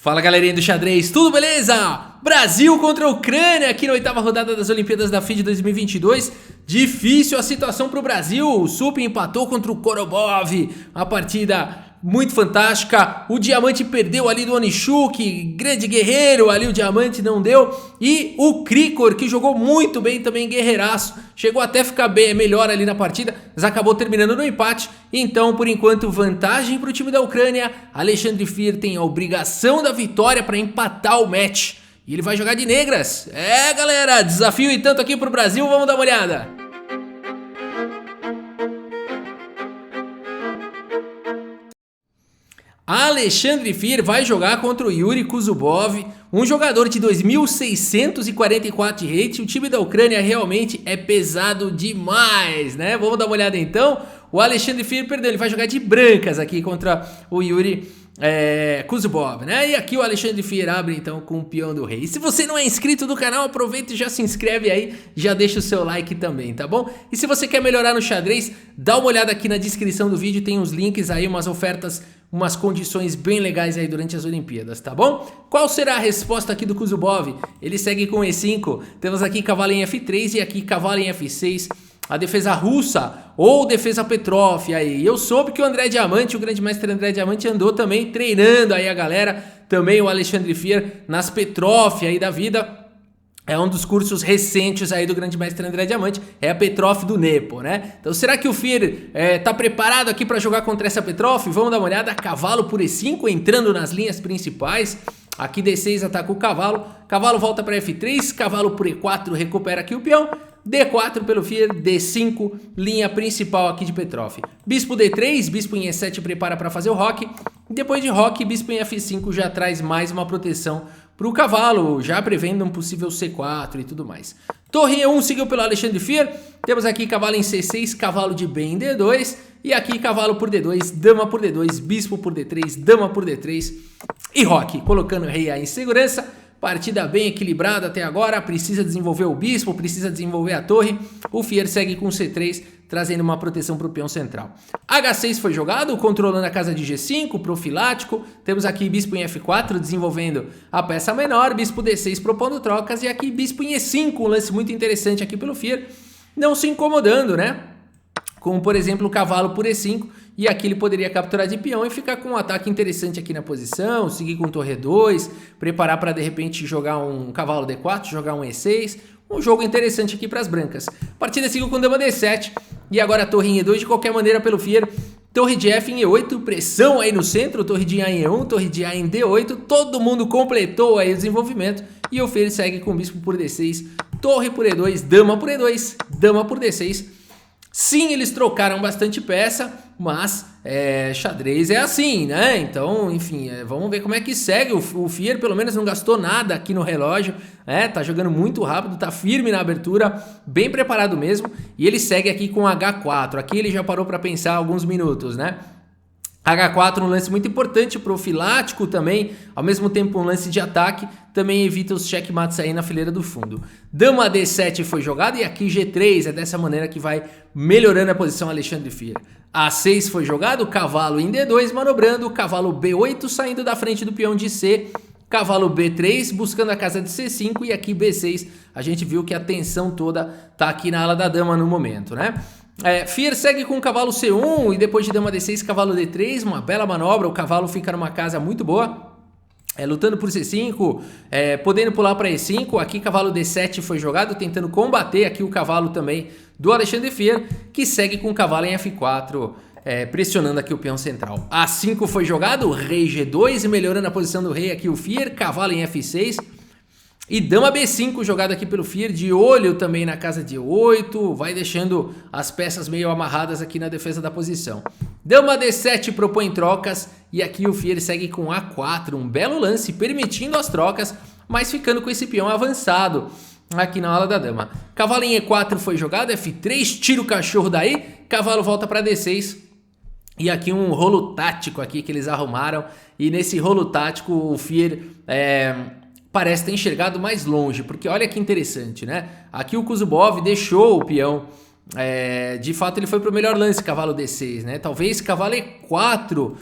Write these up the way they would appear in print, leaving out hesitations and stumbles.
Fala galerinha do xadrez, tudo beleza? Brasil contra a Ucrânia aqui na 8ª rodada das Olimpíadas da FIDE 2022. Difícil a situação para o Brasil, o Sup empatou contra o Korobov, uma partida muito fantástica. O Diamante perdeu ali do Onichuk, grande guerreiro ali, o Diamante não deu. E o Krikor, que jogou muito bem também, guerreiraço, chegou até a ficar bem, melhor ali na partida, mas acabou terminando no empate. Então, por enquanto, vantagem para o time da Ucrânia. Alexandre Fier tem a obrigação da vitória para empatar o match. E ele vai jogar de negras. É, galera, desafio e tanto aqui para o Brasil, vamos dar uma olhada. Alexandre Fier vai jogar contra o Yuri Kuzubov, um jogador de 2.644 de rate. O time da Ucrânia realmente é pesado demais, né? Vamos dar uma olhada então. O Alexandre Fier perdeu, ele vai jogar de brancas aqui contra o Yuri Kuzubov, né? E aqui o Alexandre Fier abre então com o peão do rei. E se você não é inscrito do canal, aproveita e já se inscreve aí, já deixa o seu like também, tá bom? E se você quer melhorar no xadrez, dá uma olhada aqui na descrição do vídeo, tem uns links aí, umas ofertas, umas condições bem legais aí durante as Olimpíadas, tá bom? Qual será a resposta aqui do Kuzubov? Ele segue com E5, temos aqui cavalo em F3 e aqui cavalo em F6. A defesa russa ou defesa Petrov aí. Eu soube que o André Diamante, o grande mestre André Diamante, andou também treinando aí a galera. Também o Alexandre Fier nas Petrov aí da vida. É um dos cursos recentes aí do grande mestre André Diamante. É a Petrov do Nepo, né? Então será que o Fier tá preparado aqui para jogar contra essa Petrov? Vamos dar uma olhada. Cavalo por E5 entrando nas linhas principais. Aqui D6 ataca o cavalo. Cavalo volta para F3. Cavalo por E4 recupera aqui o peão. D4 pelo Fier, D5, linha principal aqui de Petrov. Bispo D3, bispo em E7 prepara para fazer o roque. Depois de roque, bispo em F5 já traz mais uma proteção para o cavalo, já prevendo um possível C4 e tudo mais. Torre E1 seguiu pelo Alexandre Fier. Temos aqui cavalo em C6, cavalo de B em D2. E aqui cavalo por D2, dama por D2, bispo por D3, dama por D3 e roque, colocando o rei aí em segurança. Partida bem equilibrada até agora, precisa desenvolver o bispo, precisa desenvolver a torre. O Fier segue com C3, trazendo uma proteção para o peão central. H6 foi jogado, controlando a casa de G5, profilático. Temos aqui bispo em F4, desenvolvendo a peça menor. Bispo D6 propondo trocas. E aqui bispo em E5, um lance muito interessante aqui pelo Fier. Não se incomodando, né? Como, por exemplo, o cavalo por E5. E aqui ele poderia capturar de peão e ficar com um ataque interessante aqui na posição, seguir com torre E2, preparar para de repente jogar um cavalo D4, jogar um E6. Um jogo interessante aqui para as brancas. Partida seguiu com dama D7 e agora a torre em E2 de qualquer maneira pelo Fier. Torre de F em E8, pressão aí no centro, torre de A em E1, torre de A em D8. Todo mundo completou aí o desenvolvimento e o Fier segue com bispo por D6, torre por E2, dama por E2, dama por D6. Sim, eles trocaram bastante peça, mas xadrez é assim, né? Então, enfim, vamos ver como é que segue. O Fier pelo menos não gastou nada aqui no relógio, tá jogando muito rápido, tá firme na abertura, bem preparado mesmo. E ele segue aqui com H4, aqui ele já parou para pensar alguns minutos, né? H4 um lance muito importante, profilático também, ao mesmo tempo um lance de ataque, também evita os checkmates aí na fileira do fundo. Dama D7 foi jogada e aqui G3, é dessa maneira que vai melhorando a posição Alexandre Fier. A6 foi jogado, cavalo em D2 manobrando, cavalo B8 saindo da frente do peão de C, cavalo B3 buscando a casa de C5 e aqui B6, a gente viu que a tensão toda tá aqui na ala da dama no momento, né? Fier segue com o cavalo C1 e depois de dama D6, cavalo D3, uma bela manobra, o cavalo fica numa casa muito boa, lutando por C5, podendo pular para E5, aqui cavalo D7 foi jogado, tentando combater aqui o cavalo também do Alexandre Fier, que segue com o cavalo em F4, pressionando aqui o peão central. A5 foi jogado, rei G2, melhorando a posição do rei aqui o Fier, cavalo em F6, e dama B5 jogado aqui pelo Fier, de olho também na casa de 8, vai deixando as peças meio amarradas aqui na defesa da posição. Dama D7 propõe trocas e aqui o Fier segue com A4, um belo lance permitindo as trocas, mas ficando com esse peão avançado aqui na ala da dama. Cavalo em E4 foi jogado, F3, tira o cachorro daí, cavalo volta para D6. E aqui um rolo tático aqui que eles arrumaram, e nesse rolo tático o Fier parece ter enxergado mais longe, porque olha que interessante, né? Aqui o Kuzubov deixou o peão De fato ele foi pro melhor lance, cavalo D6, né? Talvez cavalo E4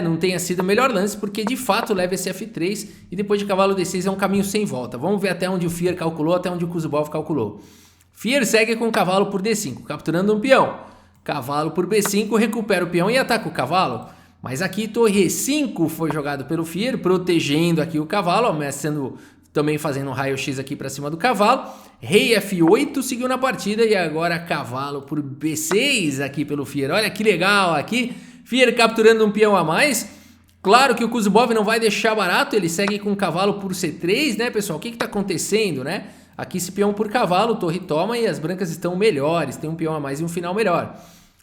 não tenha sido o melhor lance, porque de fato leva esse F3 e depois de cavalo D6 é um caminho sem volta. Vamos ver até onde o Fier calculou, até onde o Kuzubov calculou. Fier segue com cavalo por D5, capturando um peão. Cavalo por B5, recupera o peão e ataca o cavalo. Mas aqui torre E5 foi jogado pelo Fier, protegendo aqui o cavalo, ameaçando, também fazendo um raio-x aqui para cima do cavalo. Rei F8 seguiu na partida e agora cavalo por B6 aqui pelo Fier. Olha que legal aqui, Fier capturando um peão a mais. Claro que o Kuzubov não vai deixar barato, ele segue com cavalo por C3, né, pessoal? O que está acontecendo, né? Aqui esse peão por cavalo, torre toma e as brancas estão melhores, tem um peão a mais e um final melhor.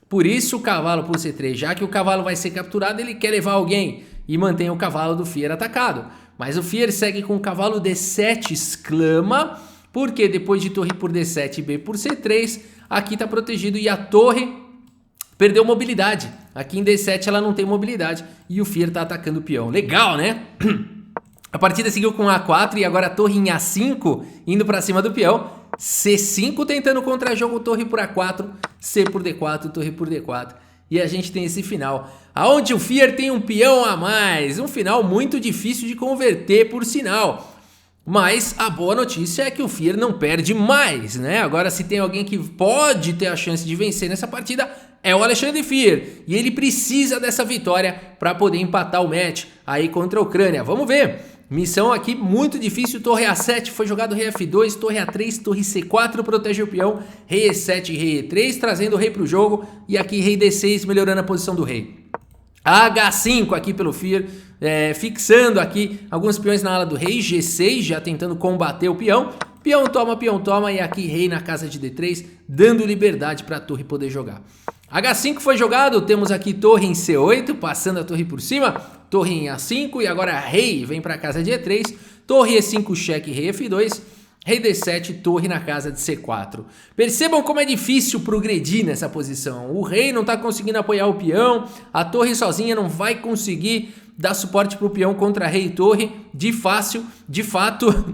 Por isso o cavalo por C3, já que o cavalo vai ser capturado, ele quer levar alguém e mantém o cavalo do Fier atacado. Mas o Fier segue com o cavalo D7, exclama, porque depois de torre por D7 e B por C3, aqui está protegido e a torre perdeu mobilidade. Aqui em D7 ela não tem mobilidade e o Fier está atacando o peão. Legal, né? A partida seguiu com A4 e agora a torre em A5, indo para cima do peão. C5 tentando contra-jogo, torre por A4, C por D4, torre por D4. E a gente tem esse final, aonde o Fier tem um peão a mais. Um final muito difícil de converter, por sinal. Mas a boa notícia é que o Fier não perde mais, né? Agora, se tem alguém que pode ter a chance de vencer nessa partida, é o Alexandre Fier. E ele precisa dessa vitória para poder empatar o match aí contra a Ucrânia. Vamos ver. Missão aqui muito difícil, torre A7, foi jogado rei F2, torre A3, torre C4, protege o peão, rei E7 e rei E3, trazendo o rei para o jogo, e aqui rei D6, melhorando a posição do rei. H5 aqui pelo Fier, fixando aqui alguns peões na ala do rei, G6, já tentando combater o peão, peão toma, e aqui rei na casa de D3, dando liberdade para a torre poder jogar. H5 foi jogado, temos aqui torre em C8, passando a torre por cima, torre em A5 e agora rei vem para a casa de E3, torre E5 cheque, rei F2, rei D7, torre na casa de C4. Percebam como é difícil progredir nessa posição, o rei não está conseguindo apoiar o peão, a torre sozinha não vai conseguir dar suporte para o peão contra rei e torre, de fato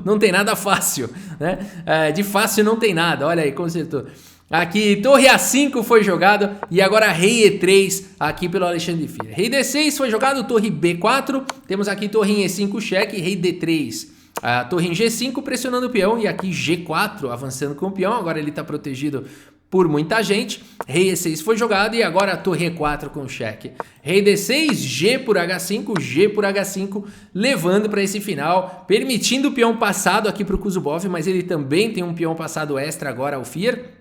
não tem nada fácil, né? De fácil não tem nada, olha aí, consertou. Aqui, torre A5 foi jogado e agora rei E3 aqui pelo Alexandre Fier. Rei D6 foi jogado, torre B4, temos aqui torre em E5 cheque, rei D3. A torre em G5 pressionando o peão e aqui G4 avançando com o peão, agora ele está protegido por muita gente. Rei E6 foi jogado e agora a torre E4 com cheque. Rei D6, G por H5, G por H5, levando para esse final, permitindo o peão passado aqui para o Kuzubov, mas ele também tem um peão passado extra agora ao Fier.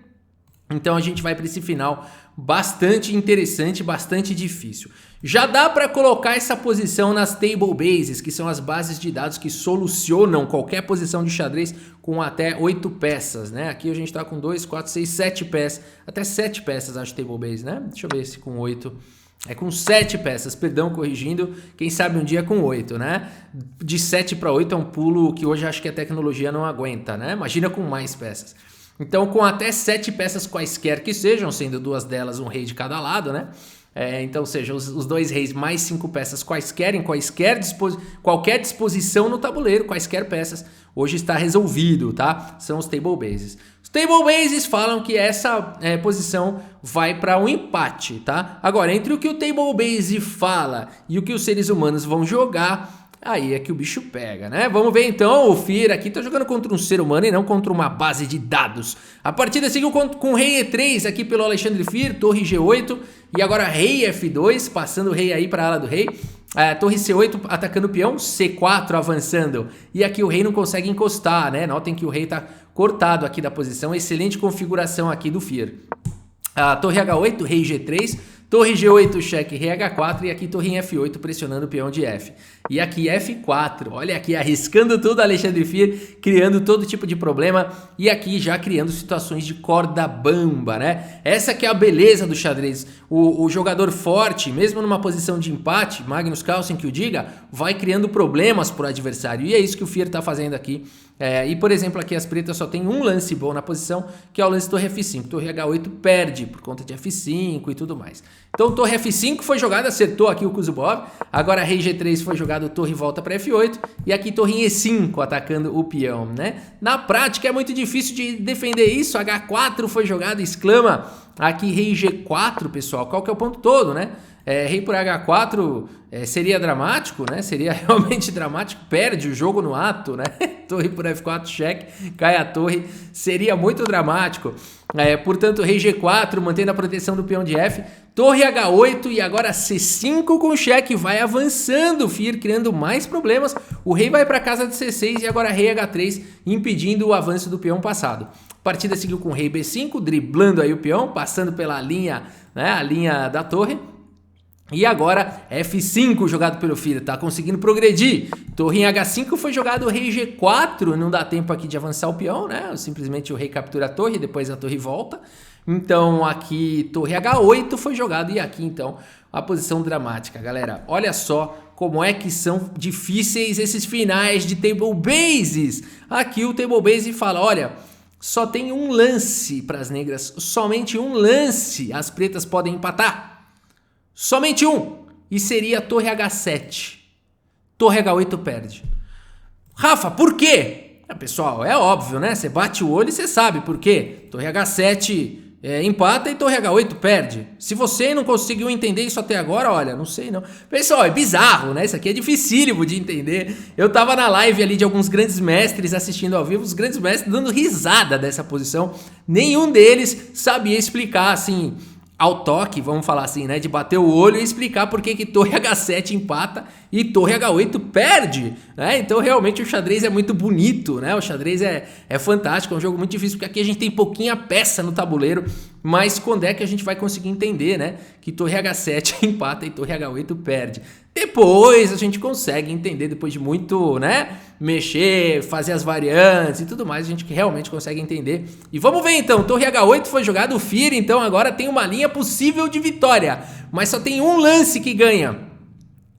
Então a gente vai para esse final bastante interessante, bastante difícil. Já dá para colocar essa posição nas table bases, que são as bases de dados que solucionam qualquer posição de xadrez com até 8 peças, né? Aqui a gente está com 2, 4, 6, 7 peças, até 7 peças acho table base, né? Deixa eu ver se com 8... É com 7 peças, perdão, corrigindo, quem sabe um dia com 8, né? De 7 para 8 é um pulo que hoje acho que a tecnologia não aguenta, né? Imagina com mais peças. Então, com até 7 peças quaisquer que sejam, sendo 2 delas um rei de cada lado, né? Então, seja, os 2 reis mais 5 peças quaisquer, em qualquer disposição no tabuleiro, quaisquer peças, hoje está resolvido, tá? São os table bases. Os table bases falam que essa posição vai para um empate, tá? Agora, entre o que o table base fala e o que os seres humanos vão jogar, aí é que o bicho pega, né? Vamos ver então, o Fier aqui tá jogando contra um ser humano e não contra uma base de dados. A partida seguiu com rei E3 aqui pelo Alexandre Fier, torre G8 e agora rei F2, passando o rei aí para a ala do rei. Torre C8 atacando o peão, C4 avançando. E aqui o rei não consegue encostar, né? Notem que o rei tá cortado aqui da posição, excelente configuração aqui do Fier. Torre H8, rei G3, torre G8, cheque, rei H4 e aqui torre em F8 pressionando o peão de F. E aqui F4, olha aqui arriscando tudo Alexandre Fier, criando todo tipo de problema e aqui já criando situações de corda bamba, né? Essa que é a beleza do xadrez, o jogador forte, mesmo numa posição de empate, Magnus Carlsen que o diga, vai criando problemas para o adversário e é isso que o Fier está fazendo aqui. E, por exemplo, aqui as pretas só tem um lance bom na posição, que é o lance torre F5. Torre H8 perde por conta de F5 e tudo mais. Então, torre F5 foi jogada, acertou aqui o Kuzubov. Agora, rei G3 foi jogado, torre volta para F8. E aqui, torre E5 atacando o peão, né? Na prática, é muito difícil de defender isso. H4 foi jogado, exclama. Aqui, rei G4, pessoal. Qual que é o ponto todo, né? Rei por H4 seria dramático, né? Seria realmente dramático, perde o jogo no ato, né? Torre por F4, cheque, cai a torre, seria muito dramático. Portanto, rei G4, mantendo a proteção do peão de F, torre H8 e agora C5 com cheque, vai avançando o Fir, criando mais problemas. O rei vai para casa de C6 e agora rei H3, impedindo o avanço do peão passado. A partida seguiu com rei B5, driblando aí o peão, passando pela linha, né? A linha da torre. E agora F5 jogado pelo Fir, tá conseguindo progredir. Torre em H5 foi jogado o rei G4, não dá tempo aqui de avançar o peão, né? Simplesmente o rei captura a torre, depois a torre volta. Então aqui torre H8 foi jogado e aqui então a posição dramática, galera. Olha só como é que são difíceis esses finais de table bases. Aqui o table base fala, olha, só tem um lance para as negras, somente um lance, as pretas podem empatar. Somente um, e seria torre H7. Torre H8 perde. Rafa, por quê? Pessoal, é óbvio, né? Você bate o olho e você sabe por quê. Torre H7 empata e torre H8 perde. Se você não conseguiu entender isso até agora, olha, não sei não. Pessoal, é bizarro, né? Isso aqui é dificílimo de entender. Eu tava na live ali de alguns grandes mestres assistindo ao vivo, os grandes mestres dando risada dessa posição. Nenhum deles sabia explicar, assim, ao toque, vamos falar assim, né, de bater o olho e explicar por que torre H7 empata e torre H8 perde, né? Então realmente o xadrez é muito bonito, né? O xadrez é fantástico, é um jogo muito difícil, porque aqui a gente tem pouquinha peça no tabuleiro, mas quando é que a gente vai conseguir entender, né, que torre H7 empata e torre H8 perde? Depois a gente consegue entender, depois de muito, né, mexer, fazer as variantes e tudo mais, a gente realmente consegue entender. E vamos ver então, torre H8 foi jogado, o Fir então agora tem uma linha possível de vitória, mas só tem um lance que ganha,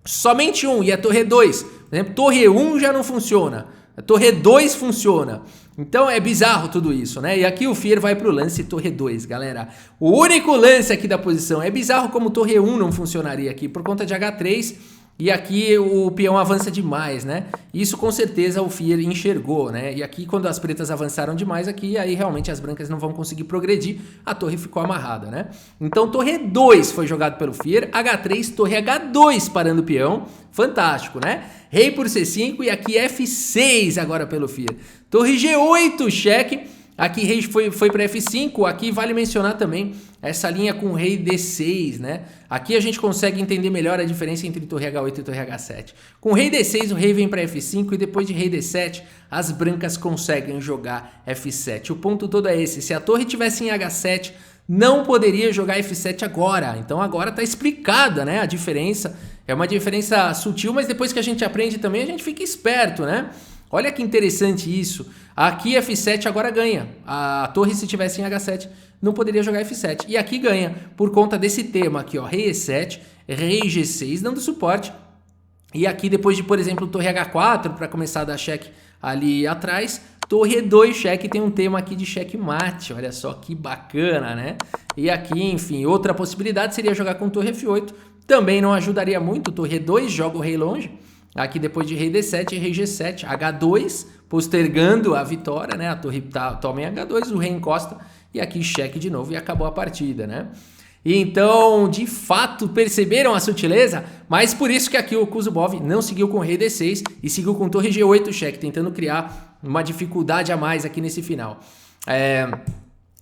somente um, e a torre 2. Por exemplo, torre 1 já não funciona, a torre 2 funciona. Então é bizarro tudo isso, né? E aqui o Fir vai pro lance torre 2, galera. O único lance aqui da posição. É bizarro como torre 1 não funcionaria aqui por conta de H3. E aqui o peão avança demais, né? Isso com certeza o Fir enxergou, né? E aqui quando as pretas avançaram demais aqui, aí realmente as brancas não vão conseguir progredir, a torre ficou amarrada, né? Então torre 2 foi jogado pelo Fir, H3, torre H2 parando o peão, fantástico, né? Rei por C5 e aqui F6 agora pelo Fir. Torre G8, cheque. Aqui rei foi para F5, aqui vale mencionar também essa linha com rei D6, né? Aqui a gente consegue entender melhor a diferença entre torre H8 e torre H7. Com rei D6 o rei vem para F5 e depois de rei D7 as brancas conseguem jogar F7. O ponto todo é esse, se a torre tivesse em H7 não poderia jogar F7 agora, então agora está explicada, né, a diferença. É uma diferença sutil, mas depois que a gente aprende também a gente fica esperto, né? Olha que interessante isso. Aqui F7 agora ganha. A torre, se tivesse em H7, não poderia jogar F7. E aqui ganha por conta desse tema aqui, ó, rei E7, rei G6 dando suporte. E aqui depois de, por exemplo, torre H4 para começar a dar cheque ali atrás, torre E2 cheque, tem um tema aqui de cheque mate. Olha só que bacana, né? E aqui, enfim, outra possibilidade seria jogar com torre F8. Também não ajudaria muito. Torre E2 joga o rei longe. Aqui depois de rei D7 e rei G7, H2, postergando a vitória, né? A torre toma em H2, o rei encosta e aqui cheque de novo e acabou a partida, né? E então, de fato, perceberam a sutileza? Mas por isso que aqui o Kuzubov não seguiu com rei D6 e seguiu com torre G8 cheque, tentando criar uma dificuldade a mais aqui nesse final.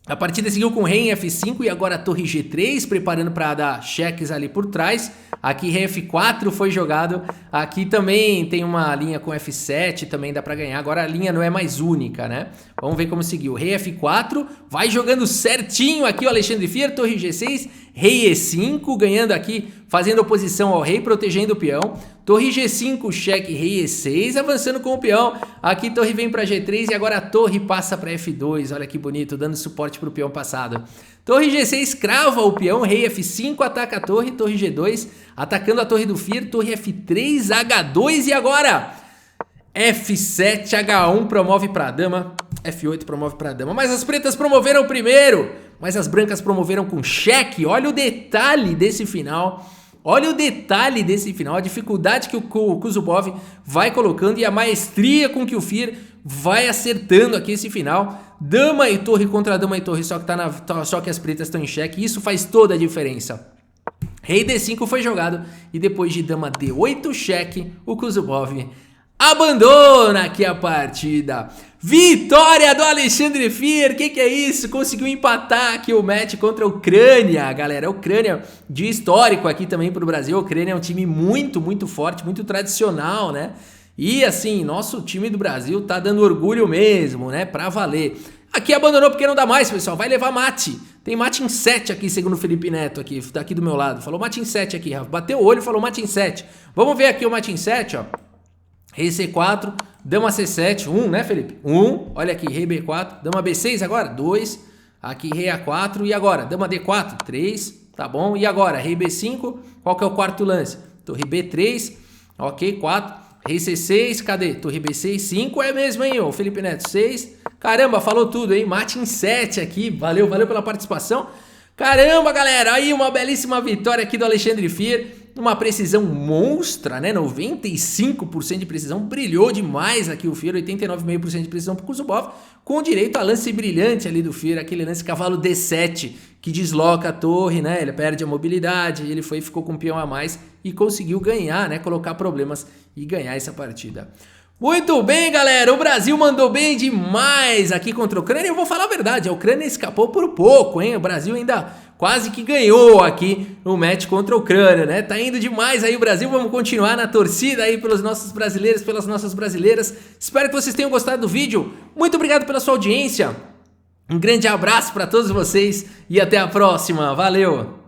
A partida seguiu com rei em F5 e agora torre G3, preparando para dar cheques ali por trás. Aqui rei F4 foi jogado. Aqui também tem uma linha com F7, também dá para ganhar. Agora a linha não é mais única, né? Vamos ver como seguiu. Rei F4, vai jogando certinho aqui o Alexandre Fier, torre G6, rei E5, ganhando aqui, fazendo oposição ao rei, protegendo o peão. Torre G5, cheque, rei E6, avançando com o peão. Aqui torre vem para G3 e agora a torre passa para F2. Olha que bonito, dando suporte para o peão passado. Torre G6 crava o peão, rei F5 ataca a torre, torre G2 atacando a torre do Fir, torre F3, H2 e agora F7, H1 promove pra dama, F8 promove pra dama. Mas as pretas promoveram primeiro, mas as brancas promoveram com cheque. Olha o detalhe desse final. Olha o detalhe desse final, a dificuldade que o Kuzubov vai colocando e a maestria com que o Fir vai acertando aqui esse final. Dama e torre contra dama e torre, só que as pretas estão em xeque. Isso faz toda a diferença. Rei D5 foi jogado e depois de dama D8 cheque, o Kuzubov abandona aqui a partida. Vitória do Alexandre Fir, que é isso? Conseguiu empatar aqui o match contra a Ucrânia, galera. A Ucrânia de histórico aqui também pro Brasil. A Ucrânia é um time muito forte, muito tradicional, né? E assim, nosso time do Brasil tá dando orgulho mesmo, né? Pra valer. Aqui abandonou porque não dá mais, pessoal. Vai levar mate. Tem mate em 7 aqui, segundo o Felipe Neto aqui, tá aqui do meu lado. Falou mate em 7 aqui, Rafa. Bateu o olho e falou mate em 7. Vamos ver aqui o mate em 7, ó. Rei C4, dama C7, 1, né, Felipe? 1, olha aqui, rei B4, dama B6 agora, 2, aqui rei A4, e agora? Dama D4, 3, tá bom? E agora, rei B5, qual que é o quarto lance? Torre B3, ok, 4, rei C6, cadê? Torre B6, 5, é mesmo, hein, ô Felipe Neto, 6, caramba, falou tudo, hein, mate em 7 aqui, valeu pela participação. Caramba, galera, aí uma belíssima vitória aqui do Alexandre Fir, uma precisão monstra, né, 95% de precisão, brilhou demais aqui o Fir, 89,5% de precisão pro Kuzubov, com direito a lance brilhante ali do Fir, aquele lance cavalo D7, que desloca a torre, né, ele perde a mobilidade, ele ficou com um peão a mais e conseguiu ganhar, né, colocar problemas e ganhar essa partida. Muito bem, galera, o Brasil mandou bem demais aqui contra a Ucrânia. Eu vou falar a verdade, a Ucrânia escapou por pouco, hein? O Brasil ainda quase que ganhou aqui no match contra a Ucrânia, né? Tá indo demais aí o Brasil, vamos continuar na torcida aí pelos nossos brasileiros, pelas nossas brasileiras. Espero que vocês tenham gostado do vídeo. Muito obrigado pela sua audiência. Um grande abraço para todos vocês e até a próxima. Valeu!